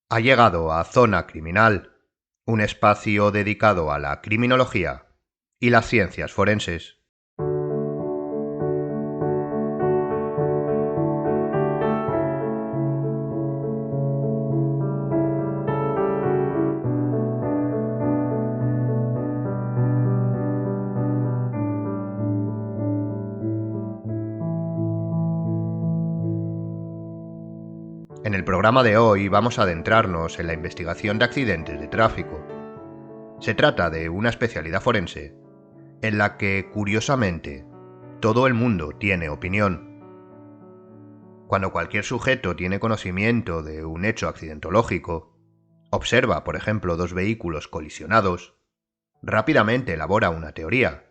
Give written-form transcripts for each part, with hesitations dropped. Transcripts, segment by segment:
Ha llegado a Zona Criminal, un espacio dedicado a la criminología y las ciencias forenses. En el programa de hoy vamos a adentrarnos en la investigación de accidentes de tráfico. Se trata de una especialidad forense en la que, curiosamente, todo el mundo tiene opinión. Cuando cualquier sujeto tiene conocimiento de un hecho accidentológico, observa, por ejemplo, dos vehículos colisionados, rápidamente elabora una teoría,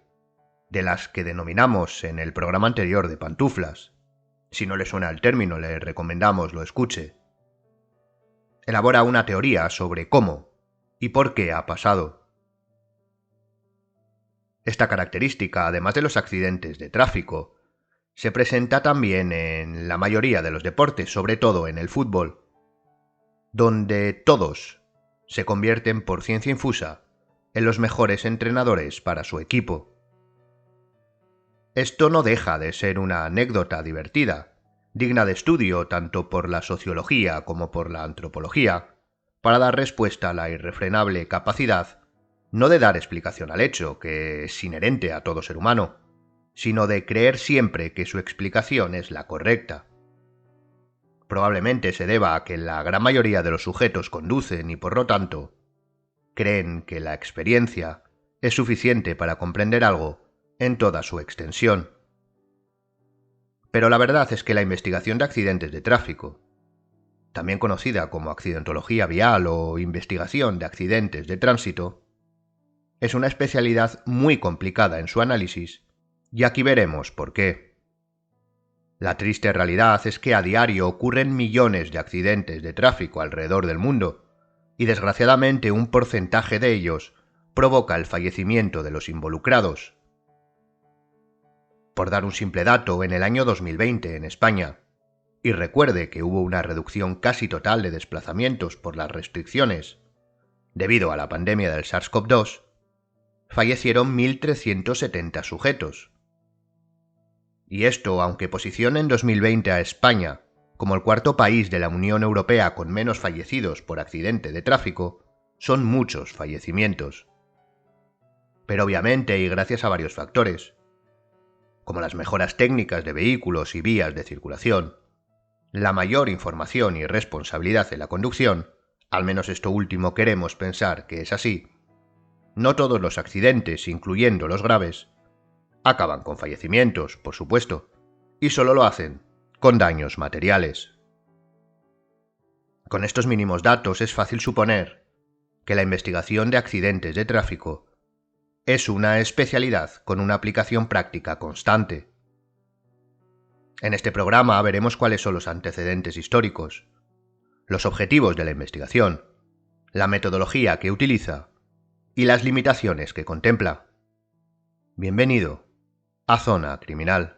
de las que denominamos en el programa anterior de pantuflas. Si no le suena el término, le recomendamos lo escuche. Elabora una teoría sobre cómo y por qué ha pasado. Esta característica, además de los accidentes de tráfico, se presenta también en la mayoría de los deportes, sobre todo en el fútbol, donde todos se convierten por ciencia infusa en los mejores entrenadores para su equipo. Esto no deja de ser una anécdota divertida, digna de estudio tanto por la sociología como por la antropología, para dar respuesta a la irrefrenable capacidad no de dar explicación al hecho, que es inherente a todo ser humano, sino de creer siempre que su explicación es la correcta. Probablemente se deba a que la gran mayoría de los sujetos conducen y, por lo tanto, creen que la experiencia es suficiente para comprender algo en toda su extensión. Pero la verdad es que la investigación de accidentes de tráfico, también conocida como accidentología vial o investigación de accidentes de tránsito, es una especialidad muy complicada en su análisis, y aquí veremos por qué. La triste realidad es que a diario ocurren millones de accidentes de tráfico alrededor del mundo, y desgraciadamente un porcentaje de ellos provoca el fallecimiento de los involucrados. Por dar un simple dato, en el año 2020 en España, y recuerde que hubo una reducción casi total de desplazamientos por las restricciones debido a la pandemia del SARS-CoV-2, fallecieron 1.370 sujetos. Y esto, aunque posiciona en 2020 a España como el cuarto país de la Unión Europea con menos fallecidos por accidente de tráfico, son muchos fallecimientos. Pero obviamente, y gracias a varios factores, como las mejoras técnicas de vehículos y vías de circulación, la mayor información y responsabilidad en la conducción, al menos esto último queremos pensar que es así, no todos los accidentes, incluyendo los graves, acaban con fallecimientos, por supuesto, y solo lo hacen con daños materiales. Con estos mínimos datos es fácil suponer que la investigación de accidentes de tráfico es una especialidad con una aplicación práctica constante. En este programa veremos cuáles son los antecedentes históricos, los objetivos de la investigación, la metodología que utiliza y las limitaciones que contempla. Bienvenido a Zona Criminal.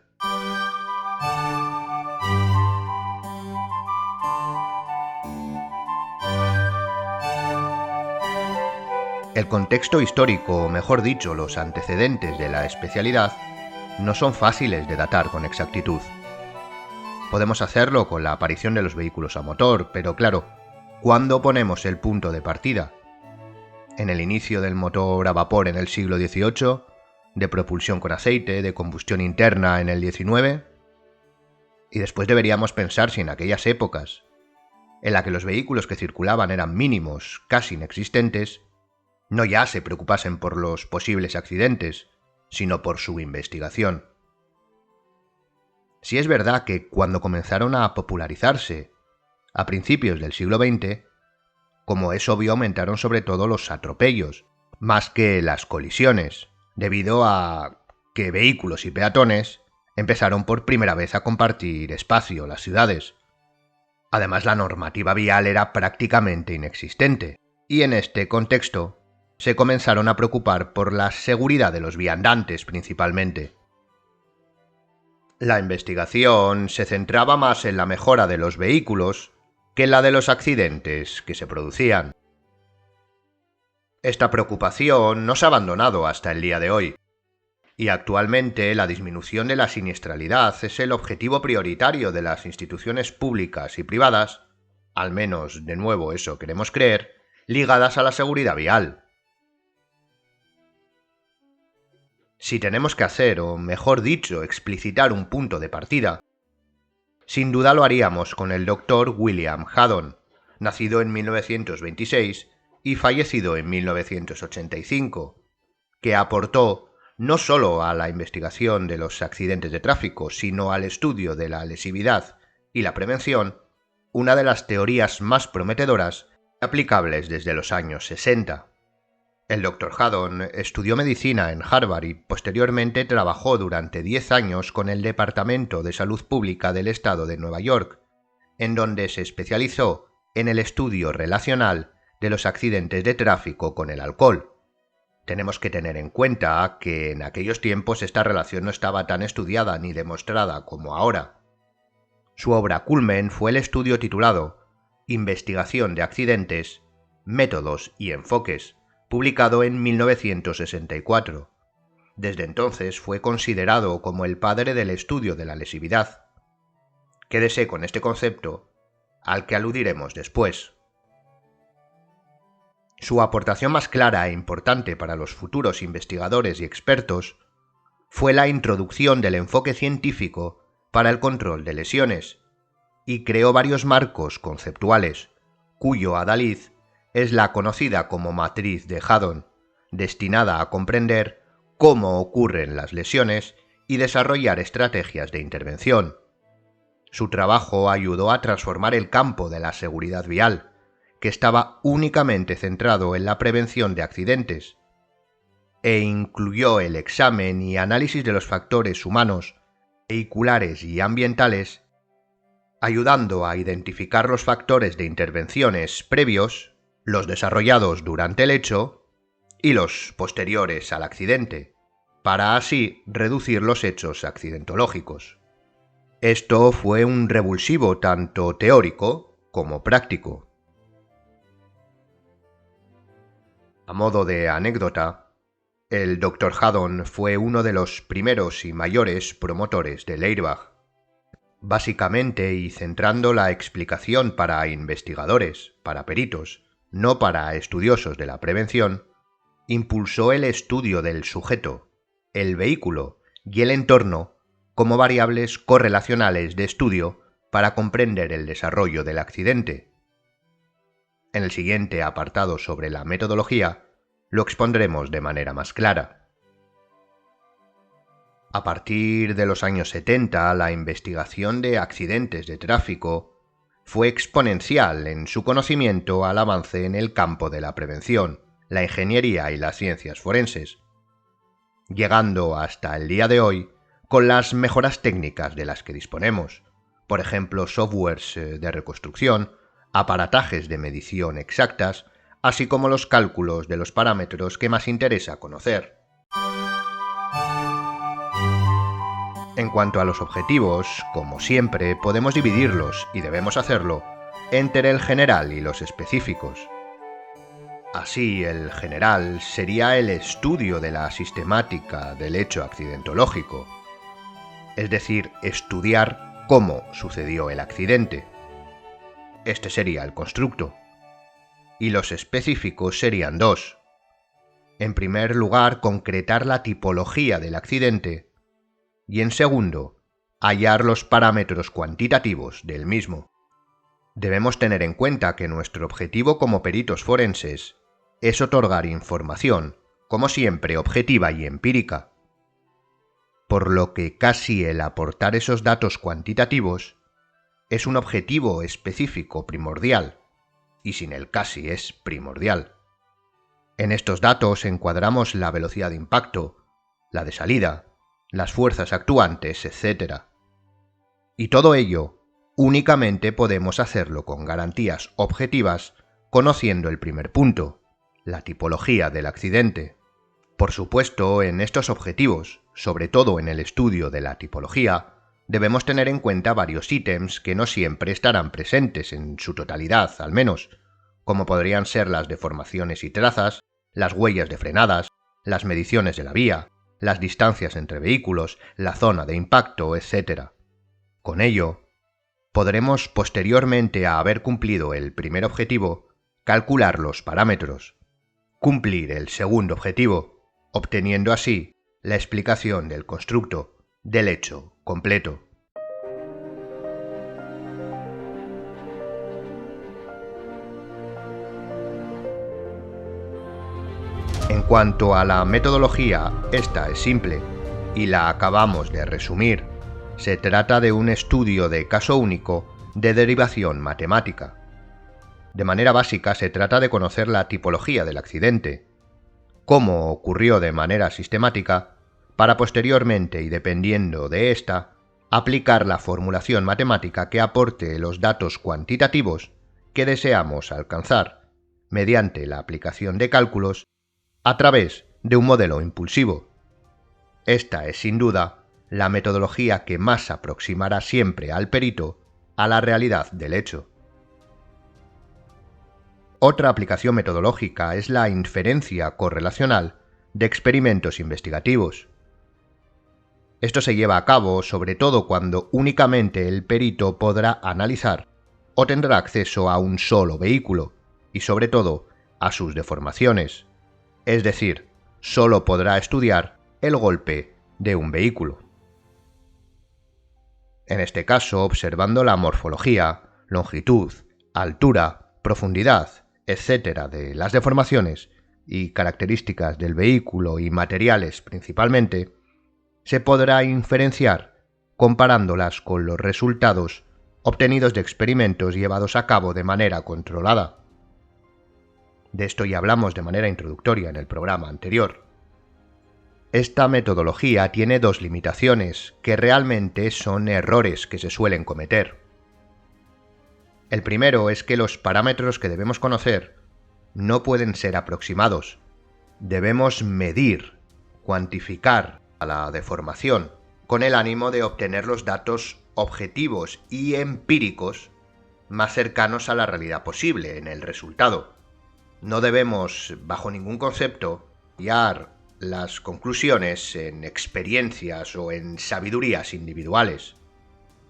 El contexto histórico, o mejor dicho, los antecedentes de la especialidad, no son fáciles de datar con exactitud. Podemos hacerlo con la aparición de los vehículos a motor, pero claro, ¿cuándo ponemos el punto de partida? ¿En el inicio del motor a vapor en el siglo XVIII? ¿De propulsión con aceite, de combustión interna en el XIX? Y después deberíamos pensar si en aquellas épocas, en las que los vehículos que circulaban eran mínimos, casi inexistentes, no ya se preocupasen por los posibles accidentes, sino por su investigación. Si es verdad que cuando comenzaron a popularizarse, a principios del siglo XX, como es obvio, aumentaron sobre todo los atropellos, más que las colisiones, debido a que vehículos y peatones empezaron por primera vez a compartir espacio las ciudades. Además, la normativa vial era prácticamente inexistente, y en este contexto se comenzaron a preocupar por la seguridad de los viandantes principalmente. La investigación se centraba más en la mejora de los vehículos que la de los accidentes que se producían. Esta preocupación no se ha abandonado hasta el día de hoy, y actualmente la disminución de la siniestralidad es el objetivo prioritario de las instituciones públicas y privadas, al menos de nuevo eso queremos creer, ligadas a la seguridad vial. Si tenemos que hacer, o mejor dicho, explicitar un punto de partida, sin duda lo haríamos con el Dr. William Haddon, nacido en 1926 y fallecido en 1985, que aportó no solo a la investigación de los accidentes de tráfico, sino al estudio de la lesividad y la prevención, una de las teorías más prometedoras aplicables desde los años 60. El Dr. Haddon estudió medicina en Harvard y posteriormente trabajó durante 10 años con el Departamento de Salud Pública del Estado de Nueva York, en donde se especializó en el estudio relacional de los accidentes de tráfico con el alcohol. Tenemos que tener en cuenta que en aquellos tiempos esta relación no estaba tan estudiada ni demostrada como ahora. Su obra culmen fue el estudio titulado Investigación de accidentes, métodos y enfoques, publicado en 1964. Desde entonces fue considerado como el padre del estudio de la lesividad. Quédese con este concepto, al que aludiremos después. Su aportación más clara e importante para los futuros investigadores y expertos fue la introducción del enfoque científico para el control de lesiones, y creó varios marcos conceptuales, cuyo adalid es la conocida como matriz de Haddon, destinada a comprender cómo ocurren las lesiones y desarrollar estrategias de intervención. Su trabajo ayudó a transformar el campo de la seguridad vial, que estaba únicamente centrado en la prevención de accidentes, e incluyó el examen y análisis de los factores humanos, vehiculares y ambientales, ayudando a identificar los factores de intervenciones previos, los desarrollados durante el hecho y los posteriores al accidente, para así reducir los hechos accidentológicos. Esto fue un revulsivo tanto teórico como práctico. A modo de anécdota, el Dr. Haddon fue uno de los primeros y mayores promotores del airbag. Básicamente, y centrando la explicación para investigadores, para peritos, no para estudiosos de la prevención, impulsó el estudio del sujeto, el vehículo y el entorno como variables correlacionales de estudio para comprender el desarrollo del accidente. En el siguiente apartado sobre la metodología lo expondremos de manera más clara. A partir de los años 70, la investigación de accidentes de tráfico fue exponencial en su conocimiento al avance en el campo de la prevención, la ingeniería y las ciencias forenses, llegando hasta el día de hoy con las mejoras técnicas de las que disponemos, por ejemplo softwares de reconstrucción, aparatajes de medición exactas, así como los cálculos de los parámetros que más interesa conocer. En cuanto a los objetivos, como siempre, podemos dividirlos, y debemos hacerlo, entre el general y los específicos. Así, el general sería el estudio de la sistemática del hecho accidentológico, es decir, estudiar cómo sucedió el accidente. Este sería el constructo. Y los específicos serían dos. En primer lugar, concretar la tipología del accidente, y en segundo, hallar los parámetros cuantitativos del mismo. Debemos tener en cuenta que nuestro objetivo como peritos forenses es otorgar información, como siempre, objetiva y empírica, por lo que casi el aportar esos datos cuantitativos es un objetivo específico primordial, y sin el casi es primordial. En estos datos encuadramos la velocidad de impacto, la de salida, las fuerzas actuantes, etc. Y todo ello únicamente podemos hacerlo con garantías objetivas conociendo el primer punto, la tipología del accidente. Por supuesto, en estos objetivos, sobre todo en el estudio de la tipología, debemos tener en cuenta varios ítems que no siempre estarán presentes en su totalidad, al menos, como podrían ser las deformaciones y trazas, las huellas de frenadas, las mediciones de la vía, las distancias entre vehículos, la zona de impacto, etc. Con ello, podremos, posteriormente a haber cumplido el primer objetivo, calcular los parámetros, cumplir el segundo objetivo, obteniendo así la explicación del constructo, del hecho completo. En cuanto a la metodología, esta es simple y la acabamos de resumir. Se trata de un estudio de caso único de derivación matemática. De manera básica se trata de conocer la tipología del accidente, cómo ocurrió de manera sistemática, para posteriormente y dependiendo de ésta, aplicar la formulación matemática que aporte los datos cuantitativos que deseamos alcanzar, mediante la aplicación de cálculos, a través de un modelo impulsivo. Esta es sin duda la metodología que más aproximará siempre al perito a la realidad del hecho. Otra aplicación metodológica es la inferencia correlacional de experimentos investigativos. Esto se lleva a cabo sobre todo cuando únicamente el perito podrá analizar o tendrá acceso a un solo vehículo y sobre todo a sus deformaciones, es decir, solo podrá estudiar el golpe de un vehículo. En este caso, observando la morfología, longitud, altura, profundidad, etc. de las deformaciones y características del vehículo y materiales principalmente, se podrá inferenciar comparándolas con los resultados obtenidos de experimentos llevados a cabo de manera controlada. De esto ya hablamos de manera introductoria en el programa anterior. Esta metodología tiene dos limitaciones que realmente son errores que se suelen cometer. El primero es que los parámetros que debemos conocer no pueden ser aproximados. Debemos medir, cuantificar a la deformación con el ánimo de obtener los datos objetivos y empíricos más cercanos a la realidad posible en el resultado. No debemos, bajo ningún concepto, guiar las conclusiones en experiencias o en sabidurías individuales,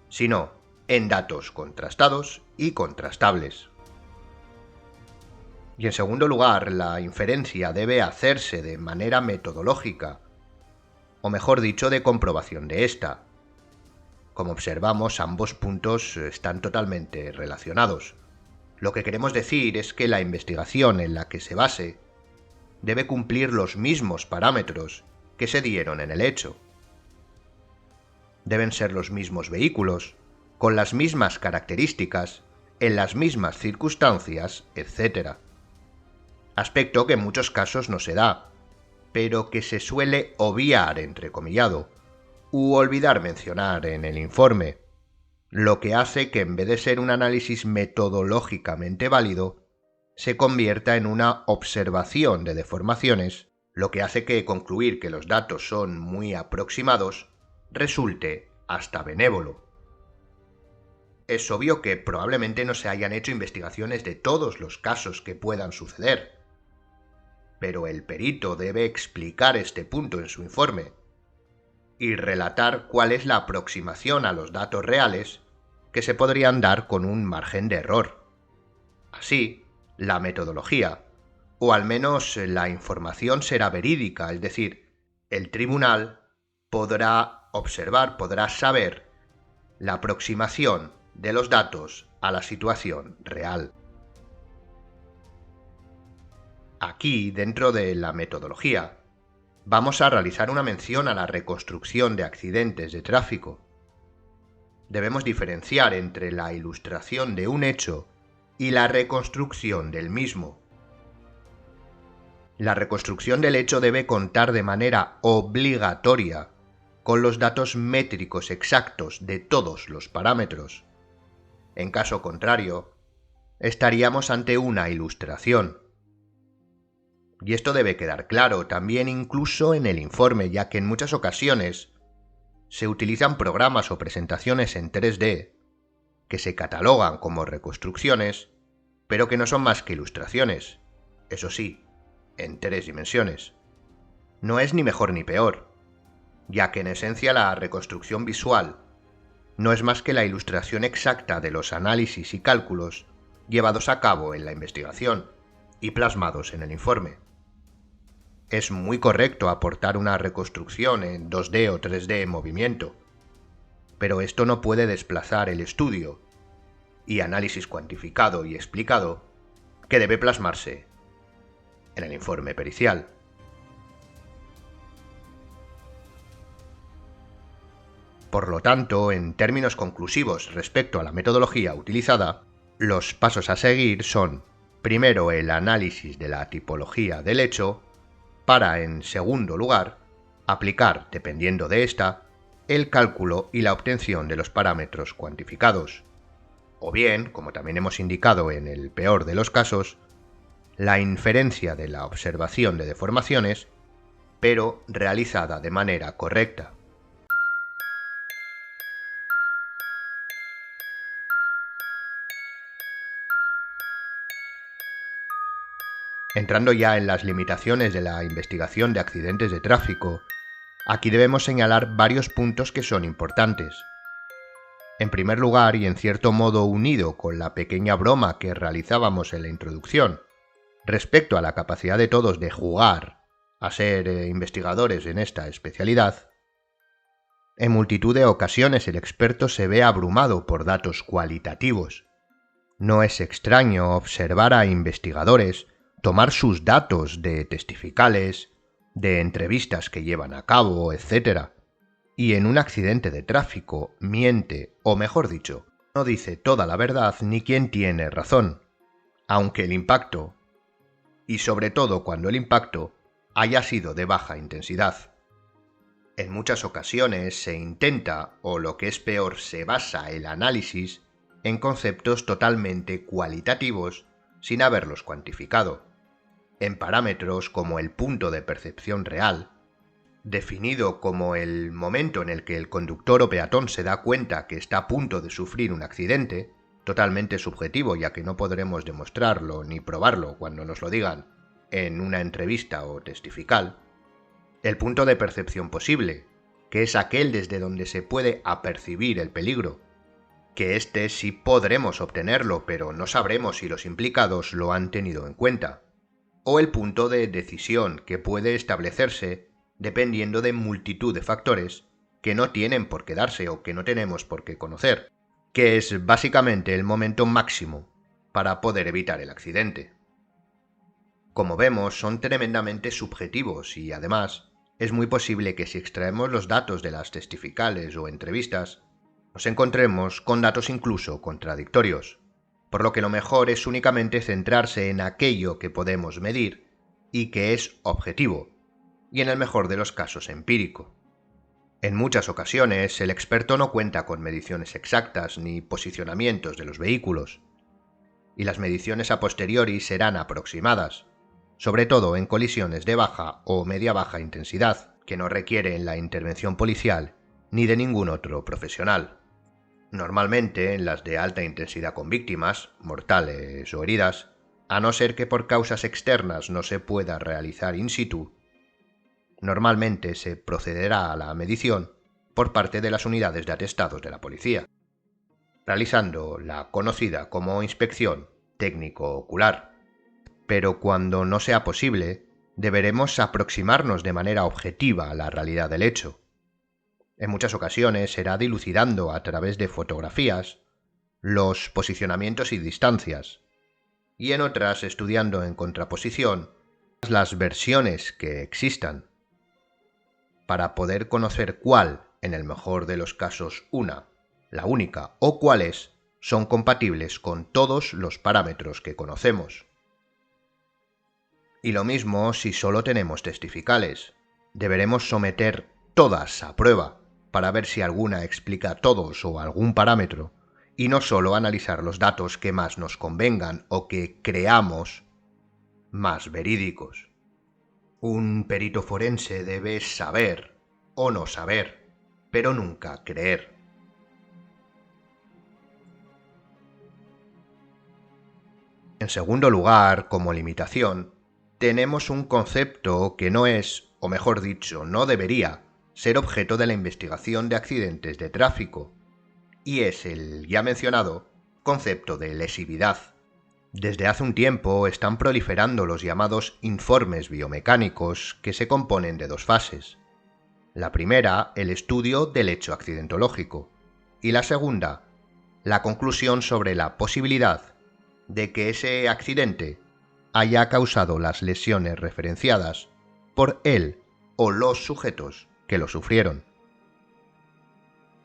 sino en datos contrastados y contrastables. Y en segundo lugar, la inferencia debe hacerse de manera metodológica, o mejor dicho, de comprobación de esta. Como observamos, ambos puntos están totalmente relacionados. Lo que queremos decir es que la investigación en la que se base debe cumplir los mismos parámetros que se dieron en el hecho. Deben ser los mismos vehículos, con las mismas características, en las mismas circunstancias, etc. Aspecto que en muchos casos no se da, pero que se suele obviar, entrecomillado, u olvidar mencionar en el informe, lo que hace que en vez de ser un análisis metodológicamente válido, se convierta en una observación de deformaciones, lo que hace que concluir que los datos son muy aproximados resulte hasta benévolo. Es obvio que probablemente no se hayan hecho investigaciones de todos los casos que puedan suceder, pero el perito debe explicar este punto en su informe y relatar cuál es la aproximación a los datos reales que se podrían dar con un margen de error. Así, la metodología, o al menos la información será verídica, es decir, el tribunal podrá observar, podrá saber la aproximación de los datos a la situación real. Aquí, dentro de la metodología, vamos a realizar una mención a la reconstrucción de accidentes de tráfico. Debemos diferenciar entre la ilustración de un hecho y la reconstrucción del mismo. La reconstrucción del hecho debe contar de manera obligatoria con los datos métricos exactos de todos los parámetros. En caso contrario, estaríamos ante una ilustración. Y esto debe quedar claro también incluso en el informe, ya que en muchas ocasiones se utilizan programas o presentaciones en 3D que se catalogan como reconstrucciones, pero que no son más que ilustraciones, eso sí, en 3 dimensiones. No es ni mejor ni peor, ya que en esencia la reconstrucción visual no es más que la ilustración exacta de los análisis y cálculos llevados a cabo en la investigación y plasmados en el informe. Es muy correcto aportar una reconstrucción en 2D o 3D en movimiento, pero esto no puede desplazar el estudio y análisis cuantificado y explicado que debe plasmarse en el informe pericial. Por lo tanto, en términos conclusivos respecto a la metodología utilizada, los pasos a seguir son, primero, el análisis de la tipología del hecho, para, en segundo lugar, aplicar, dependiendo de esta, el cálculo y la obtención de los parámetros cuantificados, o bien, como también hemos indicado en el peor de los casos, la inferencia de la observación de deformaciones, pero realizada de manera correcta. Entrando ya en las limitaciones de la investigación de accidentes de tráfico, aquí debemos señalar varios puntos que son importantes. En primer lugar, y en cierto modo unido con la pequeña broma que realizábamos en la introducción, respecto a la capacidad de todos de jugar a ser investigadores en esta especialidad, en multitud de ocasiones el experto se ve abrumado por datos cualitativos. No es extraño observar a investigadores tomar sus datos de testificales, de entrevistas que llevan a cabo, etc., y en un accidente de tráfico miente, o mejor dicho, no dice toda la verdad ni quién tiene razón, aunque el impacto, y sobre todo cuando el impacto haya sido de baja intensidad. En muchas ocasiones se intenta, o lo que es peor, se basa el análisis en conceptos totalmente cualitativos sin haberlos cuantificado, en parámetros como el punto de percepción real, definido como el momento en el que el conductor o peatón se da cuenta que está a punto de sufrir un accidente, totalmente subjetivo ya que no podremos demostrarlo ni probarlo cuando nos lo digan en una entrevista o testifical, el punto de percepción posible, que es aquel desde donde se puede apercibir el peligro, que este sí podremos obtenerlo, pero no sabremos si los implicados lo han tenido en cuenta, o el punto de decisión, que puede establecerse dependiendo de multitud de factores que no tienen por qué darse o que no tenemos por qué conocer, que es básicamente el momento máximo para poder evitar el accidente. Como vemos, son tremendamente subjetivos y, además, es muy posible que si extraemos los datos de las testificales o entrevistas, nos encontremos con datos incluso contradictorios, por lo que lo mejor es únicamente centrarse en aquello que podemos medir y que es objetivo, y en el mejor de los casos empírico. En muchas ocasiones, el experto no cuenta con mediciones exactas ni posicionamientos de los vehículos, y las mediciones a posteriori serán aproximadas, sobre todo en colisiones de baja o media-baja intensidad, que no requieren la intervención policial ni de ningún otro profesional. Normalmente, en las de alta intensidad con víctimas, mortales o heridas, a no ser que por causas externas no se pueda realizar in situ, normalmente se procederá a la medición por parte de las unidades de atestados de la policía, realizando la conocida como inspección técnico-ocular. Pero cuando no sea posible, deberemos aproximarnos de manera objetiva a la realidad del hecho. En muchas ocasiones será dilucidando a través de fotografías los posicionamientos y distancias, y en otras estudiando en contraposición las versiones que existan, para poder conocer cuál, en el mejor de los casos una, la única o cuáles son compatibles con todos los parámetros que conocemos. Y lo mismo si solo tenemos testificales. Deberemos someter todas a prueba para ver si alguna explica todos o algún parámetro, y no solo analizar los datos que más nos convengan o que creamos más verídicos. Un perito forense debe saber o no saber pero nunca creer. En segundo lugar, como limitación, tenemos un concepto que no es, o mejor dicho, no debería ser objeto de la investigación de accidentes de tráfico, y es el ya mencionado concepto de lesividad. Desde hace un tiempo están proliferando los llamados informes biomecánicos que se componen de dos fases. La primera, el estudio del hecho accidentológico, y la segunda, la conclusión sobre la posibilidad de que ese accidente haya causado las lesiones referenciadas por él o los sujetos que lo sufrieron.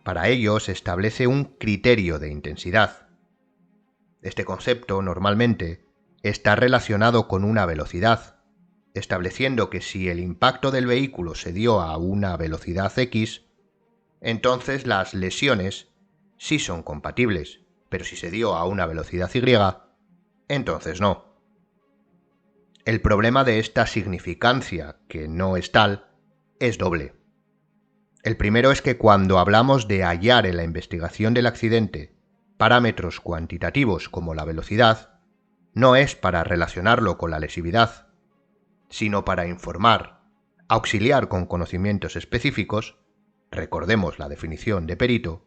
Para ello se establece un criterio de intensidad. Este concepto normalmente está relacionado con una velocidad, estableciendo que si el impacto del vehículo se dio a una velocidad X, entonces las lesiones sí son compatibles, pero si se dio a una velocidad Y, entonces no. El problema de esta significancia, que no es tal, es doble. El primero es que cuando hablamos de hallar en la investigación del accidente parámetros cuantitativos como la velocidad, no es para relacionarlo con la lesividad, sino para informar, auxiliar con conocimientos específicos, recordemos la definición de perito,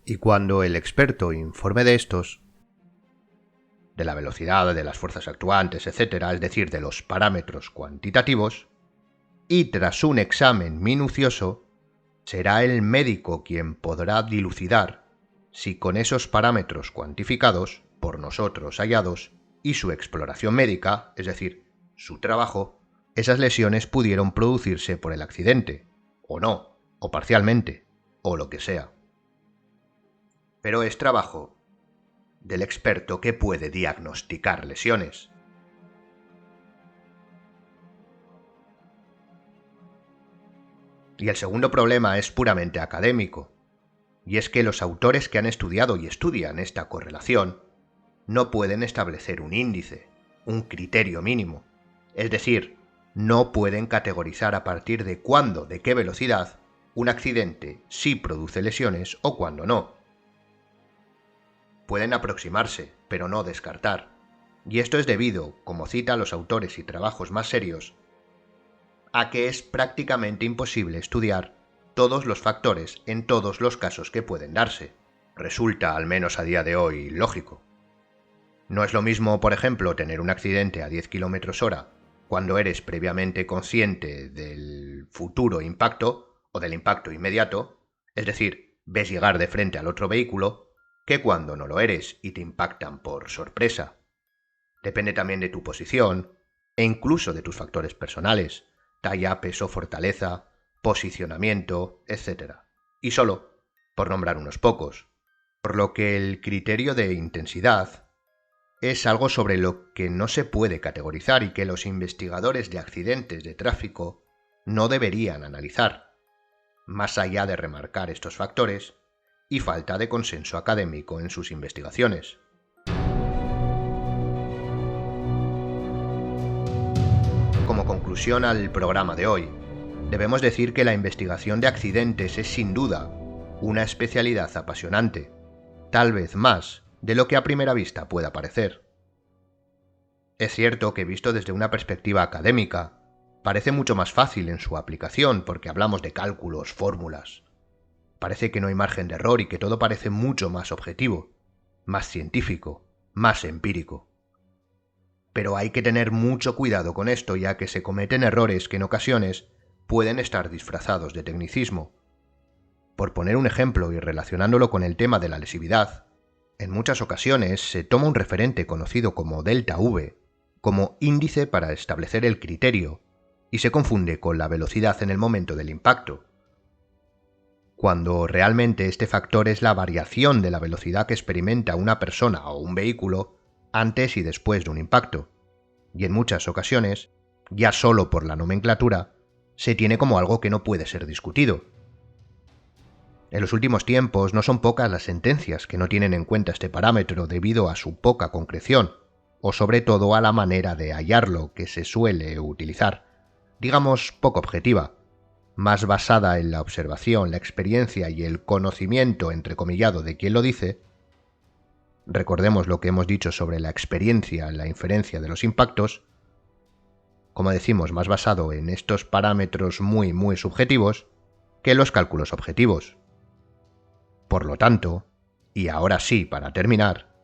y cuando el experto informe de estos, de la velocidad, de las fuerzas actuantes, etc., es decir, de los parámetros cuantitativos, y tras un examen minucioso, será el médico quien podrá dilucidar si con esos parámetros cuantificados, por nosotros hallados, y su exploración médica, es decir, su trabajo, esas lesiones pudieron producirse por el accidente, o no, o parcialmente, o lo que sea. Pero es trabajo del experto que puede diagnosticar lesiones. Y el segundo problema es puramente académico, y es que los autores que han estudiado y estudian esta correlación no pueden establecer un índice, un criterio mínimo, es decir, no pueden categorizar a partir de cuándo, de qué velocidad, un accidente sí produce lesiones o cuándo no. Pueden aproximarse, pero no descartar, y esto es debido, como citan los autores y trabajos más serios, a que es prácticamente imposible estudiar todos los factores en todos los casos que pueden darse. Resulta, al menos a día de hoy, lógico. No es lo mismo, por ejemplo, tener un accidente a 10 km/h cuando eres previamente consciente del futuro impacto o del impacto inmediato, es decir, ves llegar de frente al otro vehículo, que cuando no lo eres y te impactan por sorpresa. Depende también de tu posición e incluso de tus factores personales, talla, peso, fortaleza, posicionamiento, etc. Y solo, por nombrar unos pocos. Por lo que el criterio de intensidad es algo sobre lo que no se puede categorizar y que los investigadores de accidentes de tráfico no deberían analizar, más allá de remarcar estos factores y falta de consenso académico en sus investigaciones. Como conclusión al programa de hoy, debemos decir que la investigación de accidentes es sin duda una especialidad apasionante, tal vez más de lo que a primera vista pueda parecer. Es cierto que visto desde una perspectiva académica, parece mucho más fácil en su aplicación porque hablamos de cálculos, fórmulas. Parece que no hay margen de error y que todo parece mucho más objetivo, más científico, más empírico. Pero hay que tener mucho cuidado con esto, ya que se cometen errores que en ocasiones pueden estar disfrazados de tecnicismo. Por poner un ejemplo y relacionándolo con el tema de la lesividad, en muchas ocasiones se toma un referente conocido como delta V como índice para establecer el criterio y se confunde con la velocidad en el momento del impacto, cuando realmente este factor es la variación de la velocidad que experimenta una persona o un vehículo antes y después de un impacto, y en muchas ocasiones, ya solo por la nomenclatura, se tiene como algo que no puede ser discutido. En los últimos tiempos no son pocas las sentencias que no tienen en cuenta este parámetro debido a su poca concreción, o sobre todo a la manera de hallarlo que se suele utilizar, digamos poco objetiva. más basada en la observación, la experiencia y el conocimiento entrecomillado de quien lo dice, recordemos lo que hemos dicho sobre la experiencia en la inferencia de los impactos, como decimos, más basado en estos parámetros muy subjetivos que los cálculos objetivos. Por lo tanto, y ahora sí para terminar,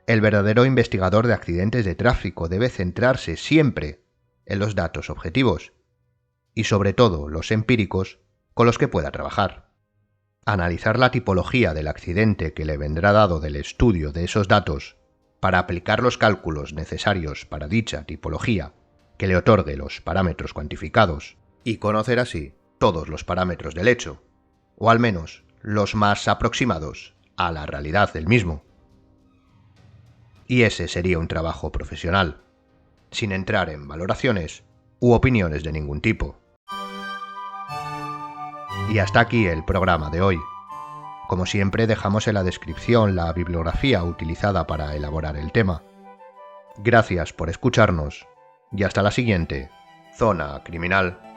el verdadero investigador de accidentes de tráfico debe centrarse siempre en los datos objetivos y sobre todo los empíricos con los que pueda trabajar. Analizar la tipología del accidente que le vendrá dado del estudio de esos datos para aplicar los cálculos necesarios para dicha tipología que le otorgue los parámetros cuantificados y conocer así todos los parámetros del hecho, o al menos los más aproximados a la realidad del mismo. Y ese sería un trabajo profesional, sin entrar en valoraciones u opiniones de ningún tipo. Y hasta aquí el programa de hoy. Como siempre, dejamos en la descripción la bibliografía utilizada para elaborar el tema. Gracias por escucharnos y hasta la siguiente Zona Criminal.